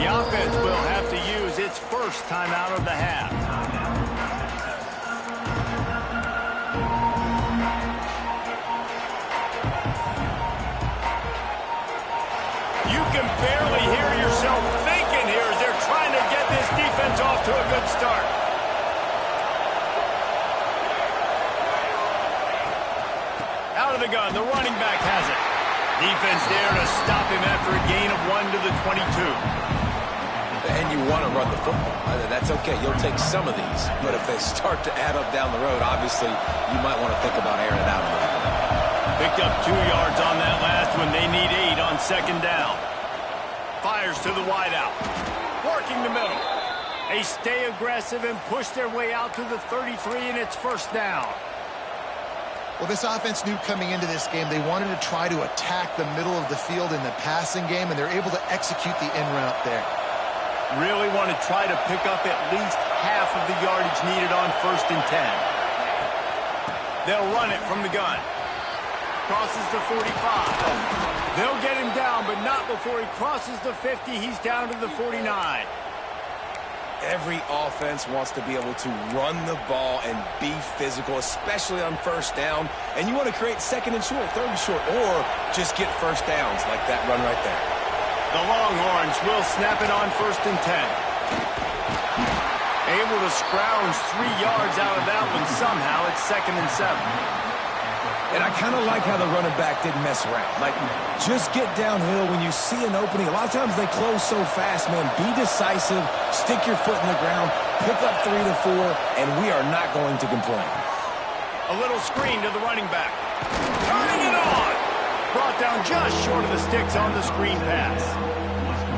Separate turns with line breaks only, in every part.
The offense will have to use its first timeout of the half. You can barely hear yourself thinking here as they're trying to get this defense off to a good start. Out of the gun, the running back has it. Defense there to stop him after a gain of 1 to the 22.
And you want to run the football. That's okay. You'll take some of these. But if they start to add up down the road, obviously, you might want to think about airing it out a little bit.
Picked up 2 yards on that last one. They need 8 on second down. Fires to the wideout. Working the middle. They stay aggressive and push their way out to the 33, and it's first down.
Well, this offense knew coming into this game they wanted to try to attack the middle of the field in the passing game, and they're able to execute the in route there.
Really want to try to pick up at least half of the yardage needed on 1st and 10. They'll run it from the gun. Crosses the 45. They'll get him down, but not before he crosses the 50. He's down to the 49.
Every offense wants to be able to run the ball and be physical, especially on 1st down. And you want to create 2nd and short, 3rd and short, or just get 1st downs like that run right there.
The Longhorns will snap it on 1st and 10. Able to scrounge 3 yards out of that one somehow. It's 2nd and 7.
And I kind of like how the running back didn't mess around. Like, just get downhill when you see an opening. A lot of times they close so fast, man. Be decisive, stick your foot in the ground, pick up 3 to 4, and we are not going to complain.
A little screen to the running back. Turning it on! Brought down just short of the sticks on the screen pass.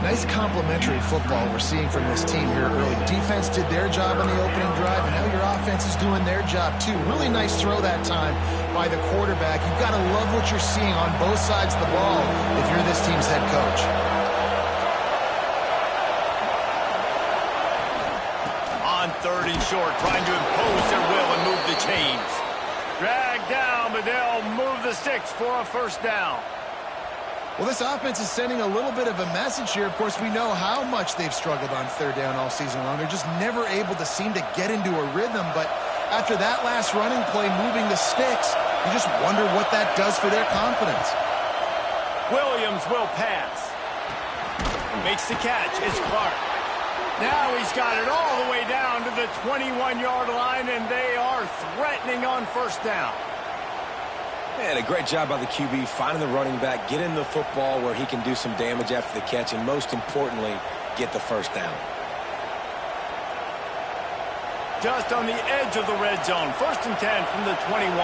Nice complementary football we're seeing from this team here early. Defense did their job on the opening drive, and now your offense is doing their job too. Really nice throw that time by the quarterback. You've got to love what you're seeing on both sides of the ball if you're this team's head coach.
On 3rd and short, trying to impose their will and move the chains. Dragged down, but they'll move the sticks for a 1st down.
Well, this offense is sending a little bit of a message here. Of course, we know how much they've struggled on 3rd down all season long. They're just never able to seem to get into a rhythm. But after that last running play, moving the sticks, you just wonder what that does for their confidence.
Williams will pass. Makes the catch. It's Clark. Now he's got it all the way down to the 21-yard line, and they are threatening on 1st down.
And a great job by the QB finding the running back, getting the football where he can do some damage after the catch, and most importantly, get the 1st down.
Just on the edge of the red zone. 1st and 10 from the 21.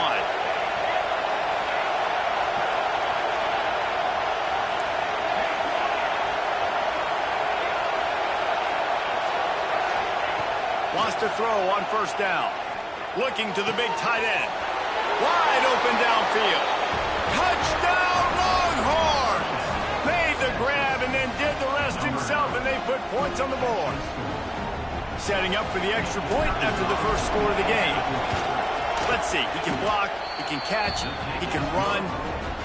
Wants to throw on 1st down. Looking to the big tight end. Wide open downfield. Touchdown, Longhorns! Made the grab and then did the rest himself, and they put points on the board. Setting up for the extra point after the first score of the game. Let's see. He can block, he can catch, he can run.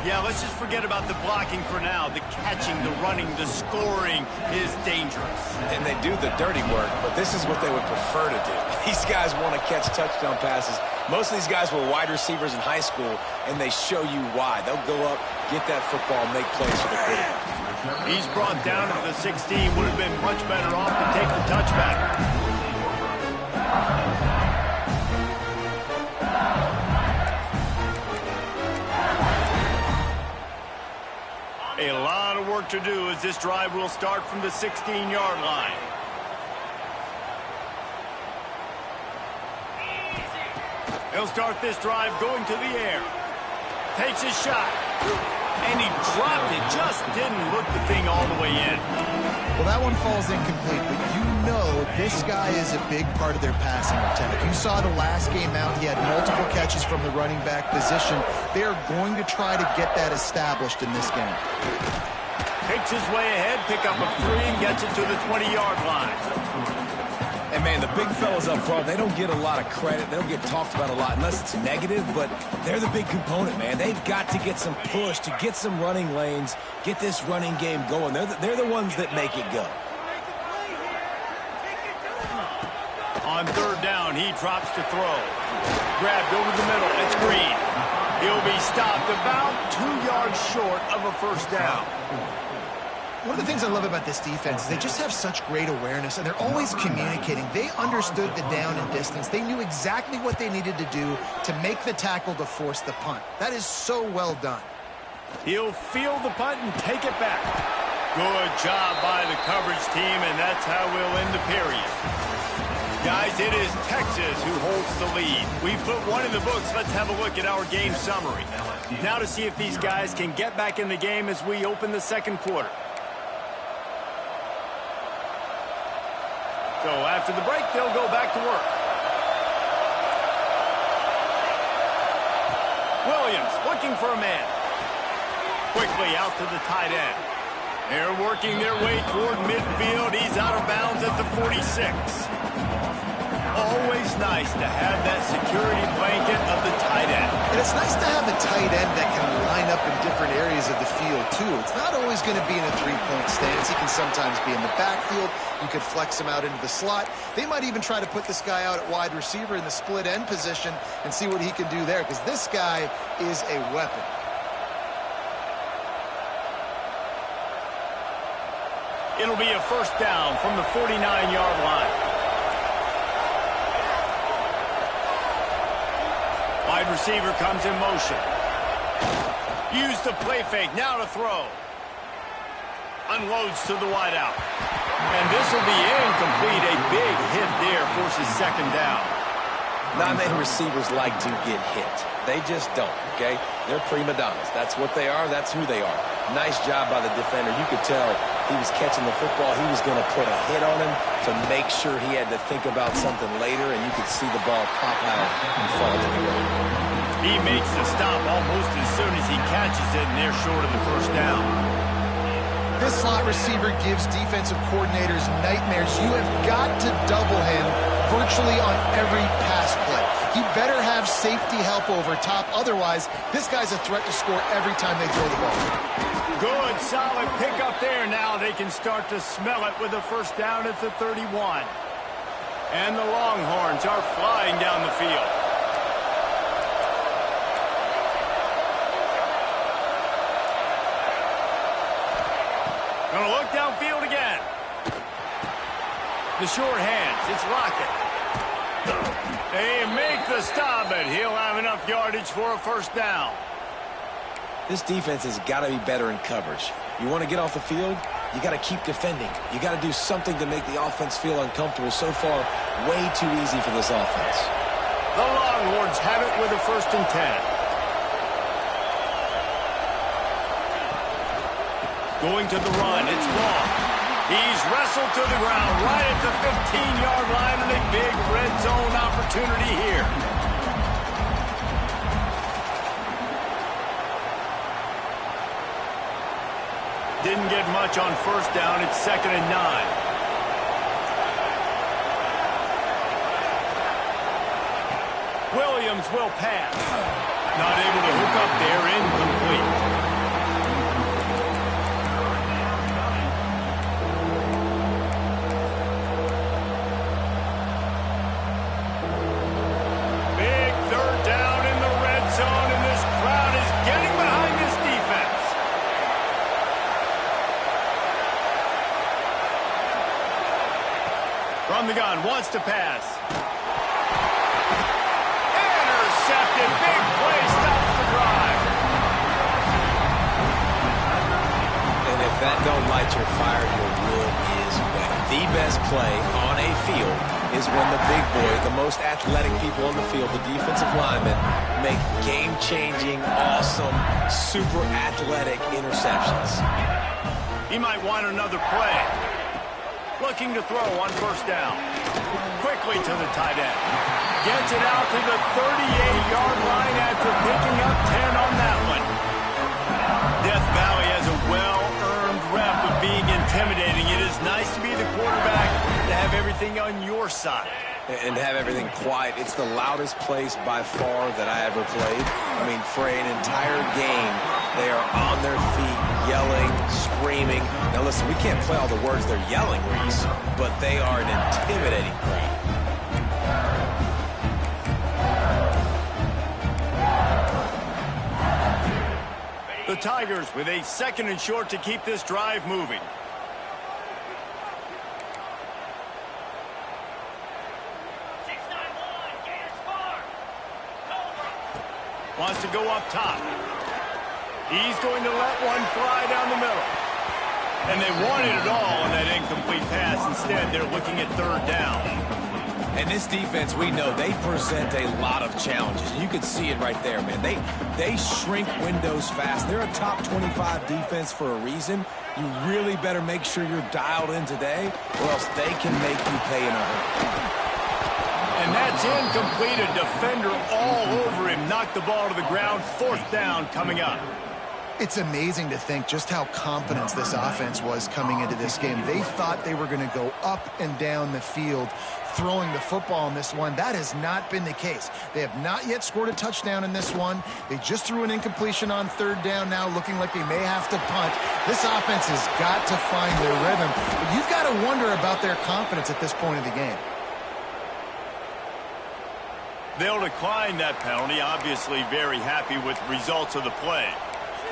Yeah, let's just forget about the blocking for now. The catching, the running, the scoring is dangerous.
And they do the dirty work, but this is what they would prefer to do. These guys want to catch touchdown passes. Most of these guys were wide receivers in high school, and they show you why. They'll go up, get that football, make plays for the quarterback.
He's brought down to the 16. Would have been much better off to take the touchback. A lot of work to do as this drive will start from the 16-yard line. He'll start this drive going to the air. Takes his shot. And he dropped it. Just didn't look the thing all the way in.
Well, that one falls incomplete, but you know this guy is a big part of their passing attack. You saw the last game out. He had multiple catches from the running back position. They are going to try to get that established in this game.
Takes his way ahead, pick up a 3, and gets it to the 20-yard line.
And, man, the big fellas up front, they don't get a lot of credit. They don't get talked about a lot unless it's negative, but they're the big component, man. They've got to get some push, to get some running lanes, get this running game going. They're the ones that make it go.
On third down, he drops to throw. Grabbed over the middle. It's Green. He'll be stopped about 2 yards short of a first down.
One of the things I love about this defense is they just have such great awareness, and they're always communicating. They understood the down and distance. They knew exactly what they needed to do to make the tackle to force the punt. That is so well done.
He'll field the punt and take it back. Good job by the coverage team, and that's how we'll end the period. Guys, it is Texas who holds the lead. We've put one in the books. Let's have a look at our game summary. Now to see if these guys can get back in the game as we open the second quarter. So after the break, they'll go back to work. Williams looking for a man. Quickly out to the tight end. They're working their way toward midfield. He's out of bounds at the 46. Always nice to have that security blanket of the tight end.
And it's nice to have a tight end that can line up in different areas of the field, too. It's not always going to be in a three-point stance. He can sometimes be in the backfield. You could flex him out into the slot. They might even try to put this guy out at wide receiver in the split end position and see what he can do there, because this guy is a weapon.
It'll be a first down from the 49-yard line. Wide receiver comes in motion. Use the play fake. Now to throw. Unloads to the wideout. And this will be incomplete. A big hit there forces second down.
Not many receivers like to get hit. They just don't, okay? They're prima donnas. That's what they are. That's who they are. Nice job by the defender. You could tell he was catching the football. He was going to put a hit on him to make sure he had to think about something later, and you could see the ball pop out and fall to the ground.
He makes the stop almost as soon as he catches it, and they're short of the first down.
This slot receiver gives defensive coordinators nightmares. You have got to double him virtually on every pass play. He better have safety help over top. Otherwise, this guy's a threat to score every time they throw the ball.
Good, solid pickup there. Now they can start to smell it with a first down at the 31. And the Longhorns are flying down the field. Gonna look downfield again. The short hands, it's Lockett. They make the stop, but he'll have enough yardage for a first down.
This defense has got to be better in coverage. You want to get off the field, you got to keep defending. You got to do something to make the offense feel uncomfortable. So far, way too easy for this offense.
The Longhorns have it with a 1st and 10. Going to the run, it's long. He's wrestled to the ground right at the 15-yard line, and a big red zone opportunity here. Didn't get much on first down. It's 2nd and 9. Williams will pass. Not able to hook up there, incomplete. From the gun, wants to pass. Intercepted, big play, stops the drive.
And if that don't light your fire, your wood is wet. The best play on a field is when the big boy, the most athletic people on the field, the defensive linemen, make game-changing, awesome, super athletic interceptions.
He might want another play. Looking to throw on first down. Quickly to the tight end. Gets it out to the 38-yard line after picking up 10 on that one. Death Valley has a well-earned rep of being intimidating. It is nice to be the quarterback, to have everything on your side.
And have everything quiet. It's the loudest place by far that I ever played. I mean, for an entire game, they are on their feet, yelling, screaming. Now listen, we can't play all the words they're yelling, Reese, but they are an intimidating crowd.
The Tigers with a 2nd and short to keep this drive moving. Wants to go up top. He's going to let one fly down the middle. And they wanted it all on that incomplete pass. Instead, they're looking at 3rd down.
And this defense, we know, they present a lot of challenges. You can see it right there, man. They shrink windows fast. They're a top 25 defense for a reason. You really better make sure you're dialed in today, or else they can make you pay in a hurry.
And that's incomplete. A defender all over him. Knocked the ball to the ground. 4th down coming up.
It's amazing to think just how confident this offense was coming into this game. They thought they were going to go up and down the field throwing the football in this one. That has not been the case. They have not yet scored a touchdown in this one. They just threw an incompletion on 3rd down now, looking like they may have to punt. This offense has got to find their rhythm. But you've got to wonder about their confidence at this point of the game.
They'll decline that penalty, obviously very happy with the results of the play.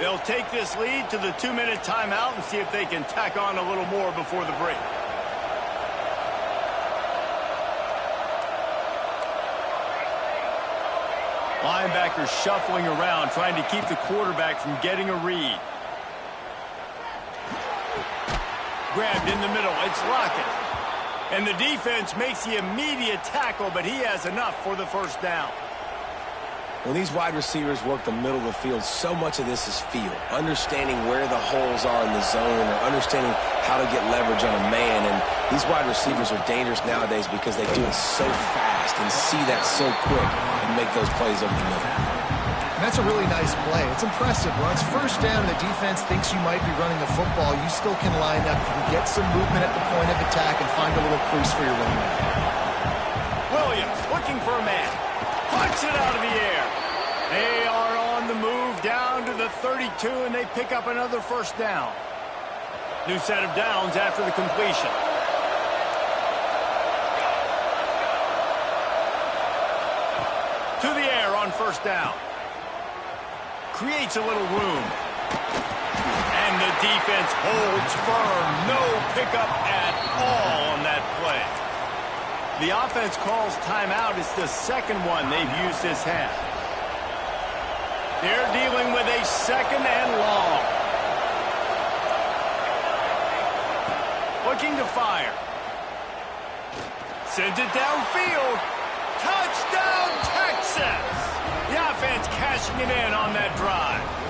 They'll take this lead to the 2-minute timeout and see if they can tack on a little more before the break. Linebackers shuffling around, trying to keep the quarterback from getting a read. Grabbed in the middle. It's Lockett. And the defense makes the immediate tackle, but he has enough for the 1st down.
When these wide receivers work the middle of the field, so much of this is feel. Understanding where the holes are in the zone or understanding how to get leverage on a man. And these wide receivers are dangerous nowadays because they do it so fast and see that so quick and make those plays over the middle.
And that's a really nice play. It's impressive. When it's 1st down, the defense thinks you might be running the football. You still can line up. You can get some movement at the point of attack and find a little crease for your running back.
Williams looking for a man. Punch it out of the air. They are on the move down to the 32, and they pick up another 1st down. New set of downs after the completion. To the air on 1st down. Creates a little room. And the defense holds firm. No pickup at all on that play. The offense calls timeout. It's the 2nd one they've used this half. They're dealing with a 2nd and long. Looking to fire. Sends it downfield. Touchdown, Texas! The offense cashing it in on that drive.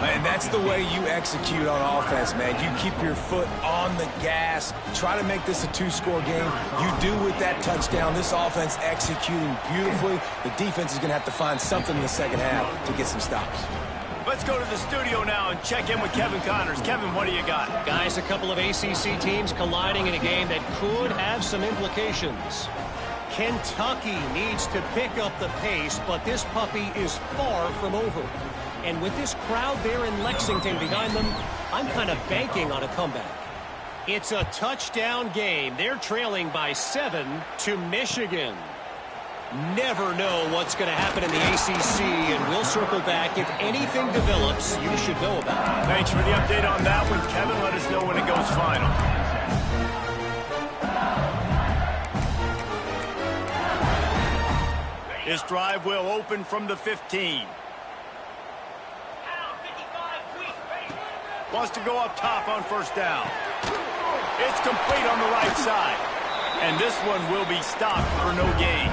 Man, that's the way you execute on offense, man. You keep your foot on the gas. Try to make this a 2-score game. You do with that touchdown. This offense executing beautifully. The defense is going to have to find something in the 2nd half to get some stops.
Let's go to the studio now and check in with Kevin Connors. Kevin, what do you got?
Guys, a couple of ACC teams colliding in a game that could have some implications. Kentucky needs to pick up the pace, but this puppy is far from over. And with this crowd there in Lexington behind them, I'm kind of banking on a comeback. It's a touchdown game. They're trailing by 7 to Michigan. Never know what's going to happen in the ACC, and we'll circle back. If anything develops, you should know about it.
Thanks for the update on that one, Kevin. Let us know when it goes final. This drive will open from the 15. Wants to go up top on 1st down. It's complete on the right side. And this one will be stopped for no gain.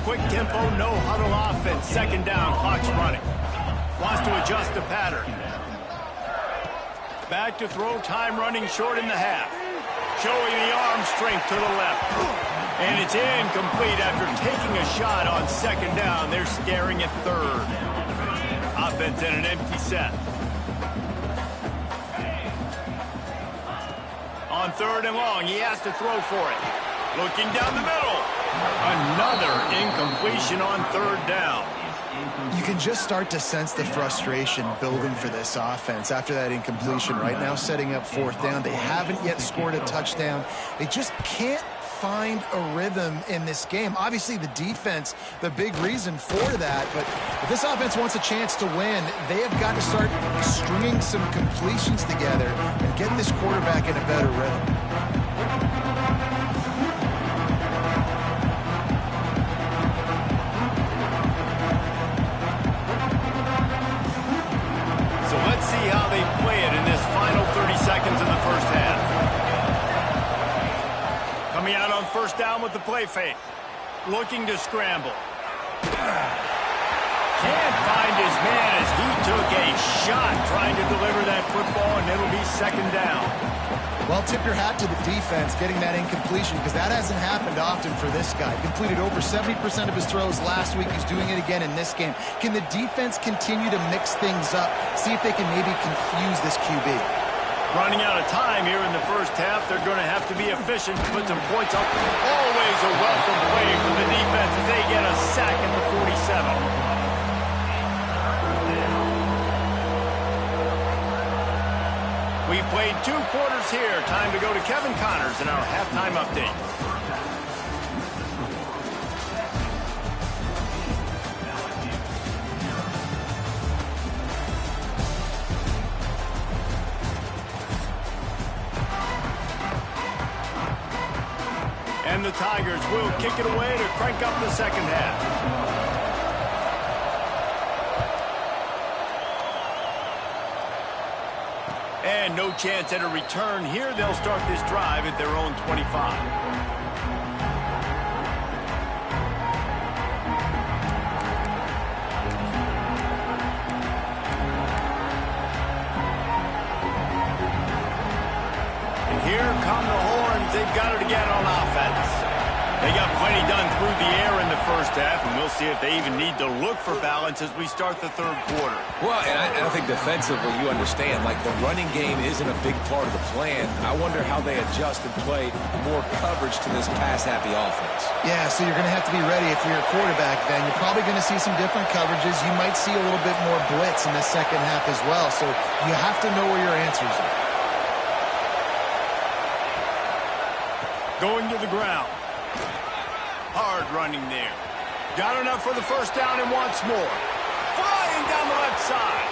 Quick tempo, no huddle offense. 2nd down, clock's running. Wants to adjust the pattern. Back to throw, time running short in the half. Showing the arm strength to the left. And it's incomplete after taking a shot on 2nd down. They're staring at 3rd. Offense in an empty set. On 3rd and long, he has to throw for it. Looking down the middle. Another incompletion on 3rd down.
You can just start to sense the frustration building for this offense after that incompletion. Right now setting up 4th down. They haven't yet scored a touchdown. They just can't find a rhythm in this game. Obviously, the defense, the big reason for that. But if this offense wants a chance to win, they have got to start stringing some completions together and get this quarterback in a better rhythm.
So let's see how they play it in this final 30 seconds in the first half. Coming out on first down with the play fake. Looking to scramble. Can't find his man as he took a shot trying to deliver that football, and it'll be second down.
Well, tip your hat to the defense getting that incompletion, because that hasn't happened often for this guy. Completed over 70% of his throws last week. He's doing it again in this game. Can the defense continue to mix things up, see if they can maybe confuse this QB?
Running out of time here in the first half, they're going to have to be efficient to put some points up. Always a welcome play for the defense as they get a sack in the 47. We've played 2 quarters here. Time to go to Kevin Connors in our halftime update. And the Tigers will kick it away to crank up the second half. And no chance at a return here. They'll start this drive at their own 25. And here come the horns. They've got it again on offense. They got plenty done through the air in the first half, and we'll see if they even need to look for balance as we start the third quarter.
Well, and I think defensively, you understand, like the running game isn't a big part of the plan. I wonder how they adjust and play more coverage to this pass-happy offense.
Yeah, so you're going to have to be ready if you're a quarterback then. You're probably going to see some different coverages. You might see a little bit more blitz in the second half as well, so you have to know where your answers are.
Going to the ground. Hard running there. Got enough for the first down and wants more. Flying down the left side.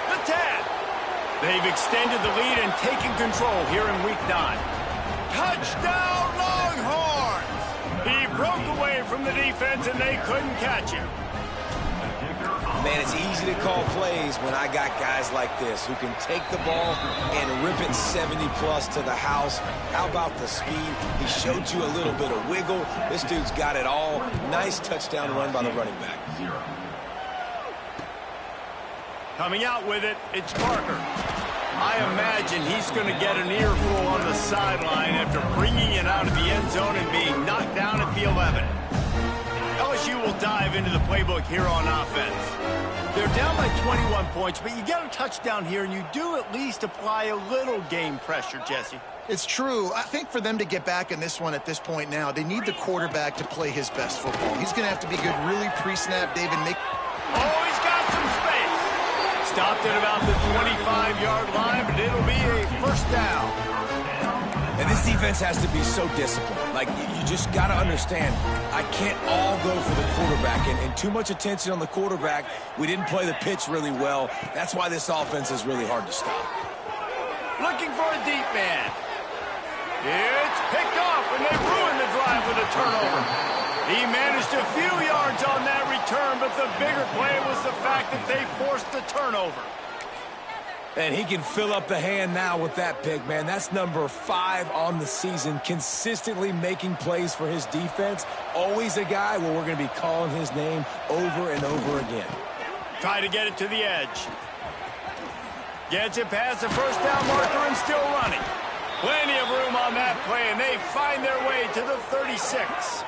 The 10. They've extended the lead and taken control here in week 9. Touchdown Longhorns! He broke away from the defense and they couldn't catch him.
Man, it's easy to call plays when I got guys like this who can take the ball and rip it 70-plus to the house. How about the speed? He showed you a little bit of wiggle. This dude's got it all. Nice touchdown run by the running back.
Coming out with it, it's Parker. I imagine he's going to get an earful on the sideline after bringing it out of the end zone and being knocked down at the 11. LSU will dive into the playbook here on offense. They're down by 21 points, but you get a touchdown here, and you do at least apply a little game pressure, Jesse.
It's true. I think for them to get back in this one at this point now, they need the quarterback to play his best football. He's going to have to be good really pre-snap, David.
Oh, he's got some space. Stopped at about the 25-yard line, but it'll be a first down.
And this defense has to be so disciplined. Like, you just got to understand, I can't all go for the quarterback. And too much attention on the quarterback. We didn't play the pitch really well. That's why this offense is really hard to stop.
Looking for a deep man. It's picked off, and they ruined the drive with a turnover. He managed a few yards on that return, but the bigger play was the fact that they forced the turnover.
And he can fill up the hand now with that pick, man. That's number 5 on the season, consistently making plays for his defense. Always a guy where we're going to be calling his name over and over again.
Try to get it to the edge. Gets it past the first down marker and still running. Plenty of room on that play, and they find their way to the 36.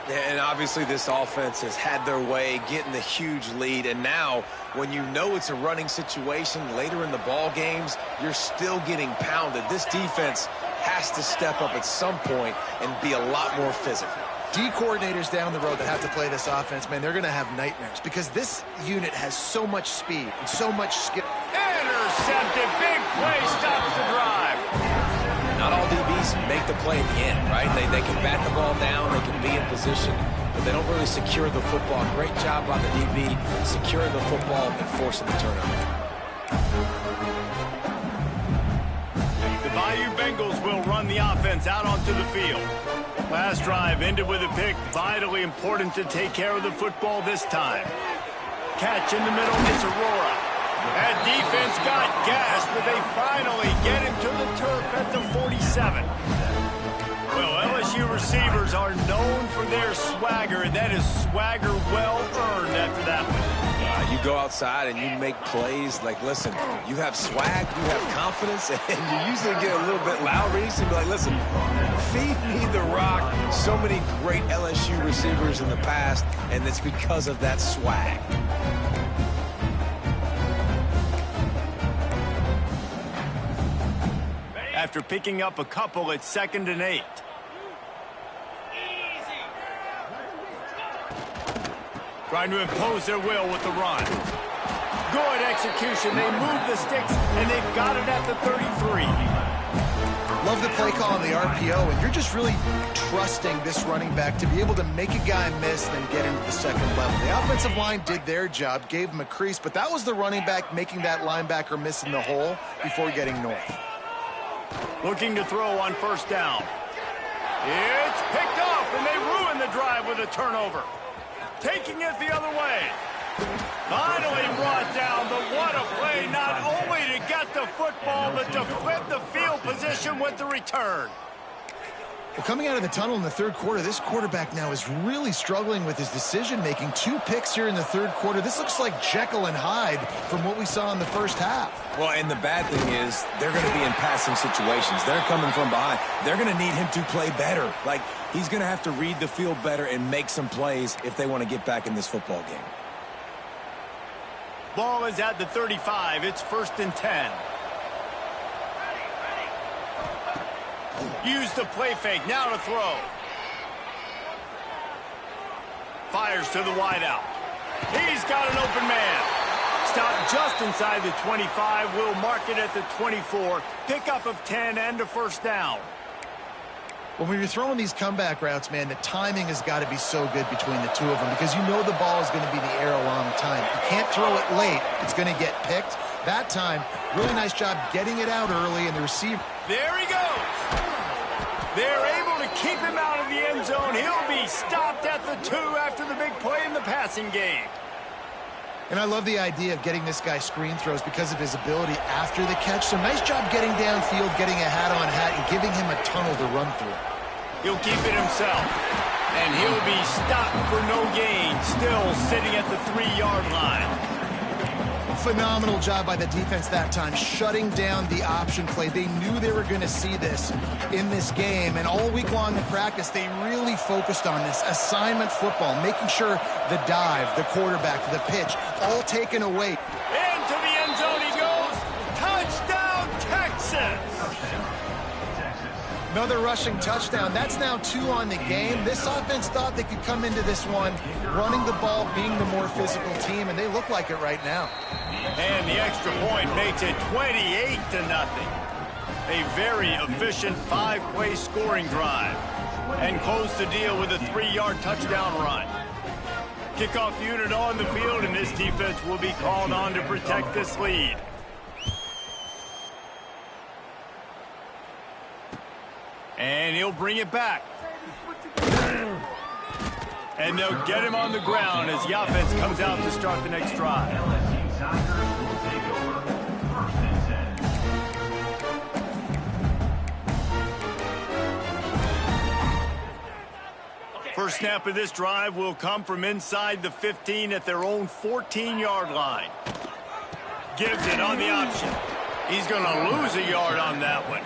And obviously this offense has had their way, getting the huge lead. And now, when you know it's a running situation later in the ball games, you're still getting pounded. This defense has to step up at some point and be a lot more physical.
D coordinators down the road that have to play this offense, man, they're going to have nightmares because this unit has so much speed and so much skill.
Intercepted. Big play stops the drive.
Not all DBs is make the play at the end, right? They can bat the ball down, they can be in position, but they don't really secure the football. Great job by the DB securing the football and forcing the turnover.
The Bayou Bengals will run the offense out onto the field. Last drive ended with a pick. Vitally important to take care of the football this time. Catch in the middle, it's Aurora. That defense got gassed, but they finally get him to the turf at the 47. Well, LSU receivers are known for their swagger, and that is swagger well earned after that one.
You go outside and you make plays. Like, listen, you have swag, you have confidence, and you usually get a little bit loud. You used to be like, listen, feed me the rock. So many great LSU receivers in the past, and it's because of that swag.
After picking up a couple, it's 2nd and 8. Trying to impose their will with the run. Good execution. They move the sticks, and they've got it at the 33.
Love the play call on the RPO, and you're just really trusting this running back to be able to make a guy miss and then get into the second level. The offensive line did their job, gave him a crease, but that was the running back making that linebacker miss in the hole before getting north.
Looking to throw on 1st down. It's picked off, and they ruin the drive with a turnover. Taking it the other way. Finally brought down, but what a play, not only to get the football, but to flip the field position with the return.
Well, coming out of the tunnel in the 3rd quarter, this quarterback now is really struggling with his decision-making. 2 picks here in the 3rd quarter. This looks like Jekyll and Hyde from what we saw in the 1st half.
Well, and the bad thing is they're going to be in passing situations. They're coming from behind. They're going to need him to play better. Like, he's going to have to read the field better and make some plays if they want to get back in this football game.
Ball is at the 35. It's 1st and 10. Use the play fake. Now to throw. Fires to the wideout. He's got an open man. Stop just inside the 25. We'll mark it at the 24. Pickup of 10 and a 1st down.
When you're throwing these comeback routes, man, the timing has got to be so good between the two of them because you know the ball is going to be in the air a long time. You can't throw it late. It's going to get picked. That time, really nice job getting it out early, and the receiver.
There he goes. They're able to keep him out of the end zone. He'll be stopped at the 2 after the big play in the passing game.
And I love the idea of getting this guy screen throws because of his ability after the catch. So nice job getting downfield, getting a hat-on-hat, and giving him a tunnel to run through.
He'll keep it himself. And he'll be stopped for no gain, still sitting at the 3-yard line.
Phenomenal job by the defense that time, shutting down the option play. They knew they were going to see this in this game, and all week long in practice, they really focused on this assignment football, making sure the dive, the quarterback, the pitch, all taken away.
Into the end zone he goes. Touchdown, Texas!
Another rushing touchdown. That's now 2 on the game. This offense thought they could come into this one running the ball, being the more physical team, and they look like it right now.
And the extra point makes it 28-0. A very efficient 5-play scoring drive. And close the deal with a 3-yard touchdown run. Kickoff unit on the field, and this defense will be called on to protect this lead. And he'll bring it back. And they'll get him on the ground as the offense comes out to start the next drive. First snap of this drive will come from inside the 15 at their own 14-yard line. Gives it on the option. He's going to lose a yard on that one.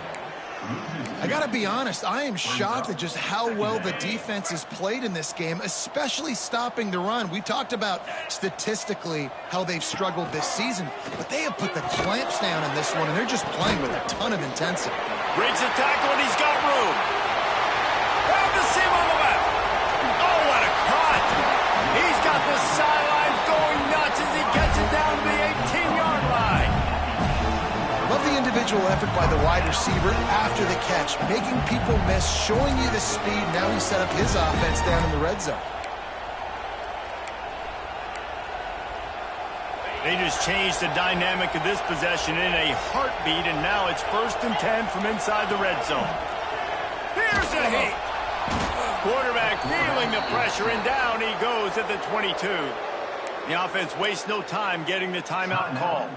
I got to be honest, I am shocked at just how well the defense has played in this game, especially stopping the run. We talked about statistically how they've struggled this season, but they have put the clamps down in this one, and they're just playing with a ton of intensity.
Breaks the tackle, and he's got room. Grab the seam on the left. Oh, what a cut. He's got the sidelines going nuts as he gets it down to the 18-yard line.
Love the individual instinctual effort by the wide receiver after the catch, making people miss, showing you the speed. Now he set up his offense down in the red zone.
They just changed the dynamic of this possession in a heartbeat, and now it's 1st and 10 from inside the red zone. Here's a hit. Quarterback feeling the pressure, and down he goes at the 22. The offense wastes no time getting the timeout call.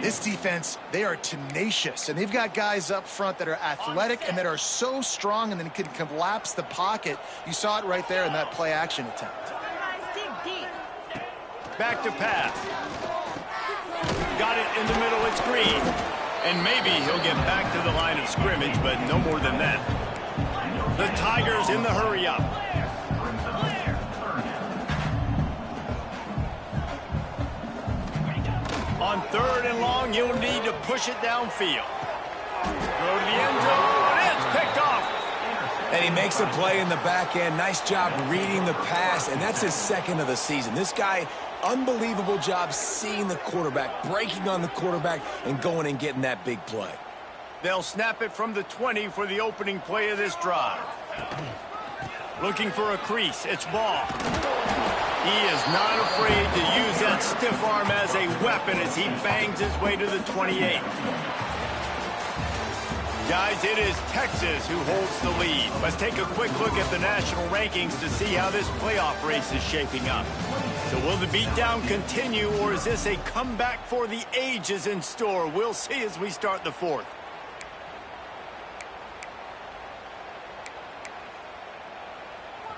This defense, they are tenacious, and they've got guys up front that are athletic and that are so strong and then can collapse the pocket. You saw it right there in that play-action attempt.
Back to pass. Got it in the middle, it's Green. And maybe he'll get back to the line of scrimmage, but no more than that. The Tigers in the hurry-up. On 3rd and long, you'll need to push it downfield. Throw to the end zone, it's picked off.
And he makes a play in the back end. Nice job reading the pass, and that's his 2nd of the season. This guy, unbelievable job seeing the quarterback, breaking on the quarterback, and going and getting that big play.
They'll snap it from the 20 for the opening play of this drive. Looking for a crease. It's Ball. He is not afraid to use that stiff arm as a weapon as he bangs his way to the 28. Guys, it is Texas who holds the lead. Let's take a quick look at the national rankings to see how this playoff race is shaping up. So will the beatdown continue, or is this a comeback for the ages in store? We'll see as we start the 4th.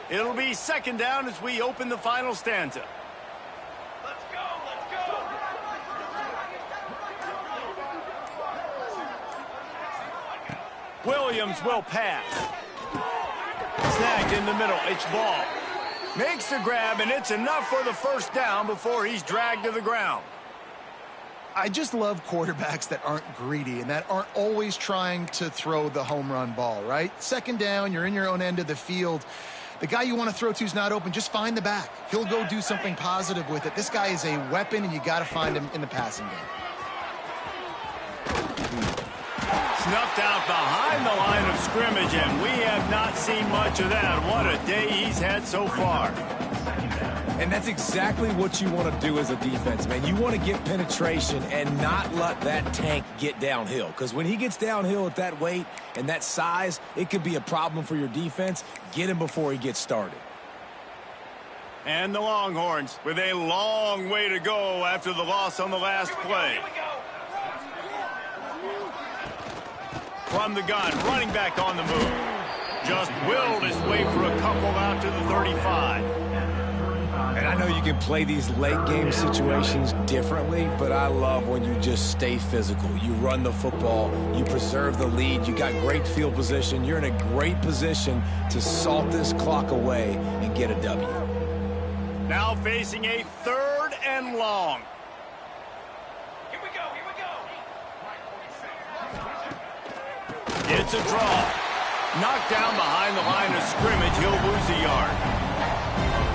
It'll be 2nd down as we open the final stanza.
Let's go, let's go.
Williams will pass. Snagged in the middle. It's Ball. Makes the grab, and it's enough for the 1st down before he's dragged to the ground.
I just love quarterbacks that aren't greedy and that aren't always trying to throw the home run ball, right? 2nd down, you're in your own end of the field. The guy you want to throw to is not open. Just find the back. He'll go do something positive with it. This guy is a weapon, and you got to find him in the passing game.
Snuffed out behind the line of scrimmage, and we have not seen much of that. What a day he's had so far.
And that's exactly what you want to do as a defense, man. You want to get penetration and not let that tank get downhill. Because when he gets downhill at that weight and that size, it could be a problem for your defense. Get him before he gets started.
And the Longhorns with a long way to go after the loss on the last play. From the gun, running back on the move. Just willed his way for a couple out to the 35.
And I know you can play these late game situations differently, but I love when you just stay physical. You run the football, you preserve the lead, you got great field position, you're in a great position to salt this clock away and get a W.
Now facing a 3rd and long.
Here we go, here we go.
It's a draw. Knocked down behind the line of scrimmage, he'll lose a yard.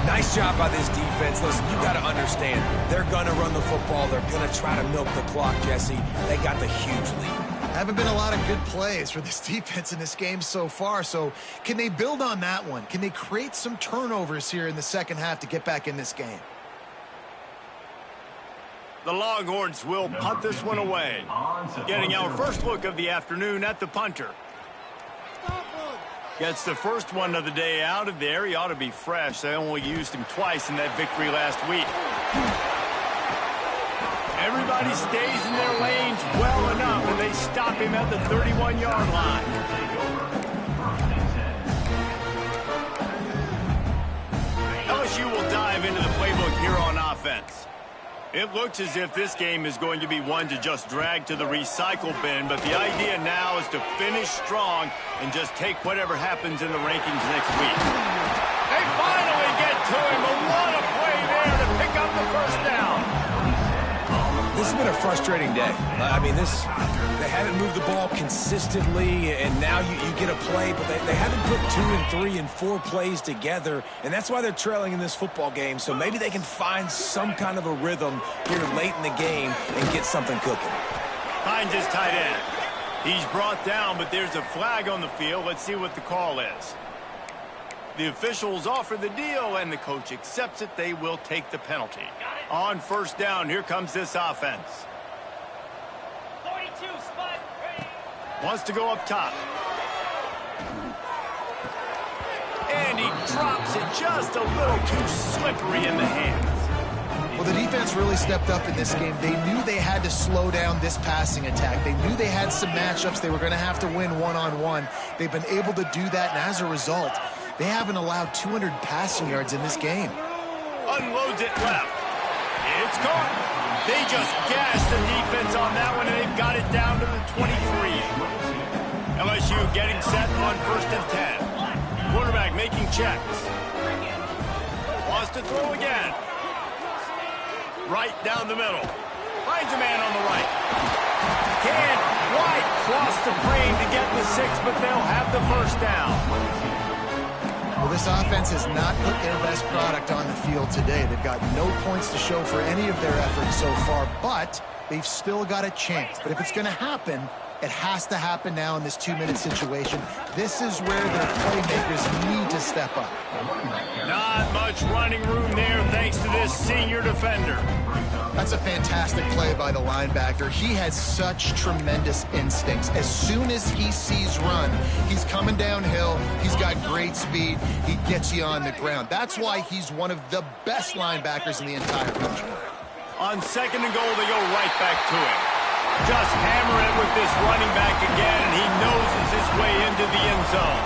Nice job by this defense. Listen, you got to understand, they're going to run the football. They're going to try to milk the clock, Jesse. They got the huge lead.
Haven't been a lot of good plays for this defense in this game so far, so can they build on that one? Can they create some turnovers here in the 2nd half to get back in this game?
The Longhorns will punt this one away. Getting our first look of the afternoon at the punter. Gets the first one of the day out of there. He ought to be fresh. They only used him twice in that victory last week. Everybody stays in their lanes well enough, and they stop him at the 31-yard line. LSU will dive into the playbook here on offense. It looks as if this game is going to be one to just drag to the recycle bin, but the idea now is to finish strong and just take whatever happens in the rankings next week. They finally get to him, but what a play there to pick up the 1st down.
This has been a frustrating day. I mean, they haven't moved the ball consistently, and now you get a play, but they haven't put 2 and 3 and 4 plays together, and that's why they're trailing in this football game. So maybe they can find some kind of a rhythm here late in the game and get something cooking.
Finds his tight end. He's brought down, but there's a flag on the field. Let's see what the call is. The officials offer the deal, and the coach accepts it. They will take the penalty. On first down, here comes this offense.
42, spot, ready.
Wants to go up top. And he drops it just a little too slippery in the hands.
Well, the defense really stepped up in this game. They knew they had to slow down this passing attack. They knew they had some matchups they were going to have to win one-on-one. They've been able to do that, and as a result, they haven't allowed 200 passing yards in this game.
Unloads it left. It's caught. They just gashed the defense on that one, and they've got it down to the 23. LSU getting set on 1st and 10. Quarterback making checks. Wants to throw again. Right down the middle. Finds a man on the right. Can't quite cross the plane to get the 6, but they'll have the first down.
Well, this offense has not put their best product on the field today. They've got no points to show for any of their efforts so far, but they've still got a chance. But if it's going to happen, it has to happen now in this 2-minute situation. This is where their playmakers need to step up.
Not much running room there thanks to this senior defender.
That's a fantastic play by the linebacker. He has such tremendous instincts. As soon as he sees run, he's coming downhill. He's got great speed. He gets you on the ground. That's why he's one of the best linebackers in the entire country.
On 2nd and goal, they go right back to him. Just hammer it with this running back again, and he noses his way into the end zone.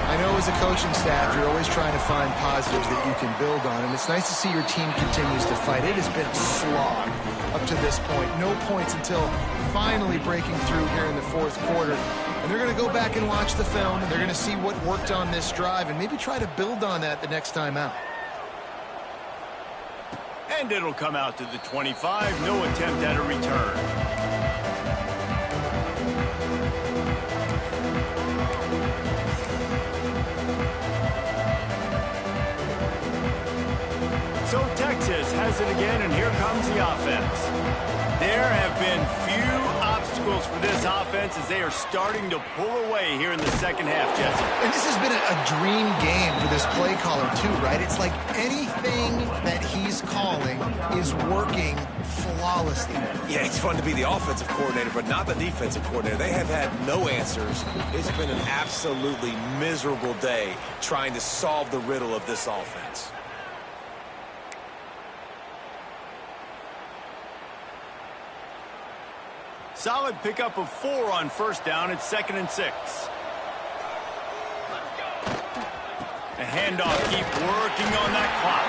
I know as a coaching staff, you're always trying to find positives that you can build on, and it's nice to see your team continues to fight. It has been a slog up to this point. No points until finally breaking through here in the 4th quarter. And they're going to go back and watch the film, and they're going to see what worked on this drive and maybe try to build on that the next time out.
And it'll come out to the 25. No attempt at a return. So Texas has it again, and here comes the offense. There have been few obstacles for this offense as they are starting to pull away here in the 2nd half, Jesse.
And this has been a dream game for this play caller, too, right? It's like anything that he's calling is working flawlessly.
Yeah, it's fun to be the offensive coordinator, but not the defensive coordinator. They have had no answers. It's been an absolutely miserable day trying to solve the riddle of this offense.
Solid pickup of 4 on 1st down. It's 2nd and 6. A handoff, keep working on that clock.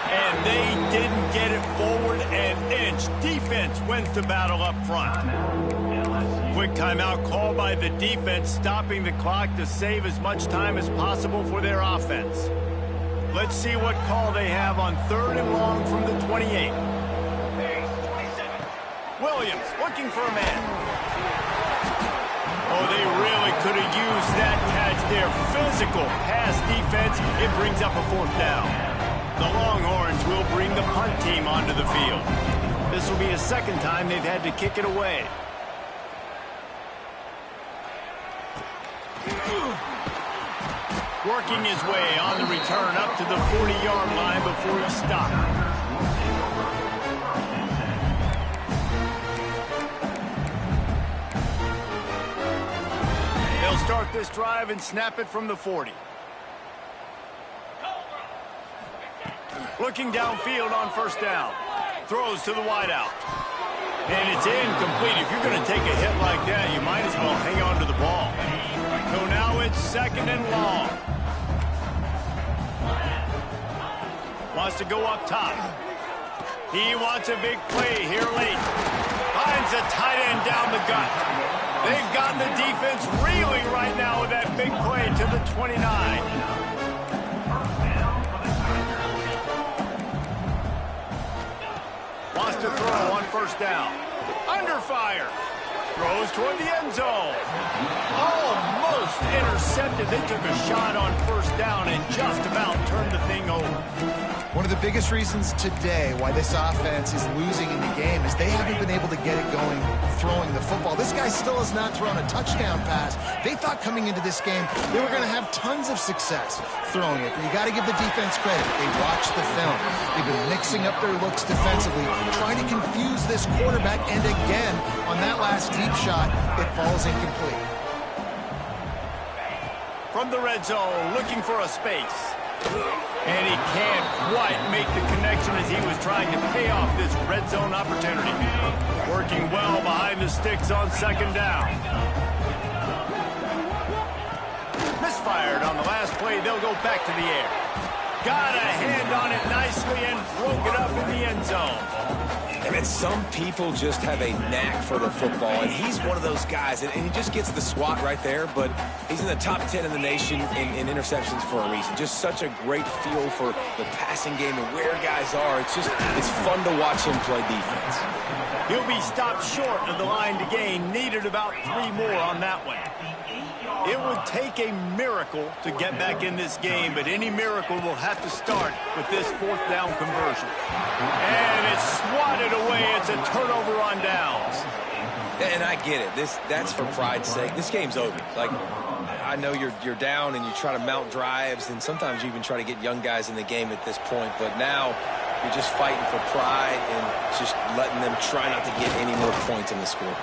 And they didn't get it forward an inch. Defense wins the battle up front. Quick timeout call by the defense, stopping the clock to save as much time as possible for their offense. Let's see what call they have on 3rd and long from the 28. Williams looking for a man. Oh, they really could have used that catch there. Physical pass defense. It brings up a 4th down. The Longhorns will bring the punt team onto the field. This will be a 2nd time they've had to kick it away. Working his way on the return up to the 40-yard line before he stopped. Start this drive and snap it from the 40. Looking downfield on 1st down. Throws to the wideout. And it's incomplete. If you're going to take a hit like that, you might as well hang on to the ball. So now it's 2nd and long. Wants to go up top. He wants a big play here late. Finds a tight end down the gut. They've gotten the defense reeling right now with that big play to the 29. Wants to throw on 1st down. Under fire. Throws toward the end zone. Almost intercepted. They took a shot on 1st down and just about turned the thing over.
One of the biggest reasons today why this offense is losing in the game is they haven't been able to get it going throwing the football. This guy still has not thrown a touchdown pass. They thought coming into this game they were going to have tons of success throwing it. But you got to give the defense credit. They watched the film. They've been mixing up their looks defensively, trying to confuse this quarterback. And again, on that last deep shot, it falls incomplete.
From the red zone, looking for a space. And he can't quite make the connection as he was trying to pay off this red zone opportunity. Working well behind the sticks on second down. Misfired on the last play. They'll go back to the air. Got a hand on it nicely and broke it up in the end zone.
I mean, some people just have a knack for the football, and he's one of those guys, and he just gets the swat right there, but he's in the top 10 in the nation in interceptions for a reason. Just such a great feel for the passing game and where guys are. It's fun to watch him play defense.
He'll be stopped short of the line to gain. Needed about 3 more on that one. It would take a miracle to get back in this game, but any miracle will have to start with this 4th down conversion. And it's swatted away. It's a turnover on downs.
And I get it. That's for pride's sake. This game's over. Like, I know you're down and you try to mount drives, and sometimes you even try to get young guys in the game at this point, but now you're just fighting for pride and just letting them try not to get any more points in the scoreboard.